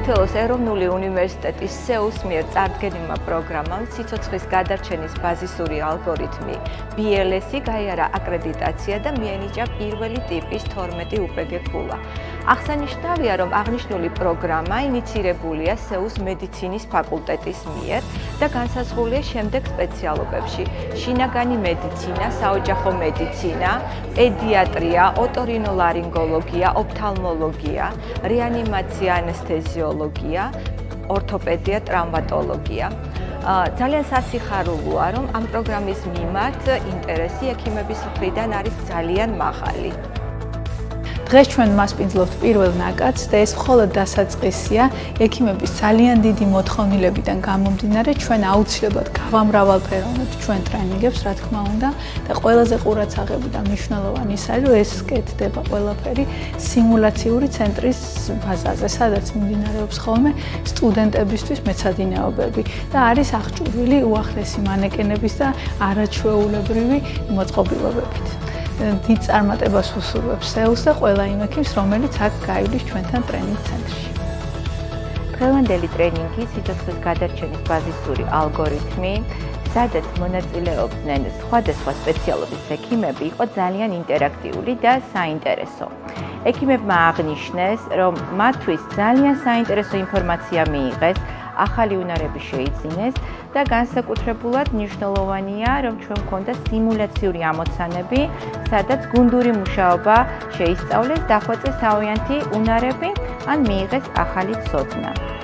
საქართველოს ეროვნული უნივერსიტეტის SEUS მიერ წარდგენილმა პროგრამამ სიცოცხლის გადარჩენის ბაზისური ალგორითმი BLS-ი გაიარა აკრედიტაცია და მიენიჭა პირველი ტიპის 12 UPG ფულა. აღსანიშნავია, რომ აღნიშნული პროგრამა ინიცირებულია SEUS მედიცინის ფაკულტეტის მიერ და განსაზღვრულია შემდეგ სპეციალობებში: შინაგანი მედიცინა, საოჯახო მედიცინა, პედიატრია, ოტორინოლარინგოლოგია, ოფთალმოლოგია, რეანიმაცია, ანესთეზიოლოგია, ორთოპედია, ტრავმატოლოგია. ძალიან სასიხარულოა, რომ ამ პროგრამის მიმართ ინტერესი ექიმების მხრიდან არის ძალიან მაღალი. დღეს ჩვენ მასპინძლობთ პირველ ნაკადს და ეს მხოლოდ დასაწყისია ექიმების ძალიან დიდი მოთხოვნილებიდან გამომდინარე ჩვენ აუცილებლად გავამრავალფეროვნებთ ჩვენ ტრენინგებს, რა თქმა უნდა, და ყველაზე ყურადსაღები და მნიშვნელოვანი ის არის, რომ ეს კეთდება ყველაფერი სიმულაციური ცენტრის ბაზაზე, სადაც მიმდინარეობს ხოლმე სტუდენტებისთვის მეცადინეობები და არის აღჭურვილი უახლესი მანეკენების და არაჩვეულებრივი მოწყობილობებით. დიდ წარმატებას ვუსურვებ SEUS და ყველა იმ ექიმს, რომელიც აქ გაივლის ჩვენთან ტრენინგ ცენტრში. დღევანდელი ტრენინგი სიცოცხლის გადარჩენის ბაზისური ალგორითმი, სადაც მონაწილეობდნენ სხვადასხვა სპეციალობის ექიმები, იყო ძალიან ინტერაქტიული და საინტერესო. ექიმებმა აღნიშნეს, რომ მათთვის ძალიან საინტერესო ინფორმაცია მიიღეს, ახალი უნარები შეიძინეს და განსაკუთრებულად მნიშვნელოვანია, რომ ჩვენ გვქონდა სიმულაციური ამოცანები, სადაც გუნდური მუშაობა შეისწავლეს, დახვეწეს თავიანთი უნარები, ან მიიღეს ახალი ცოდნა.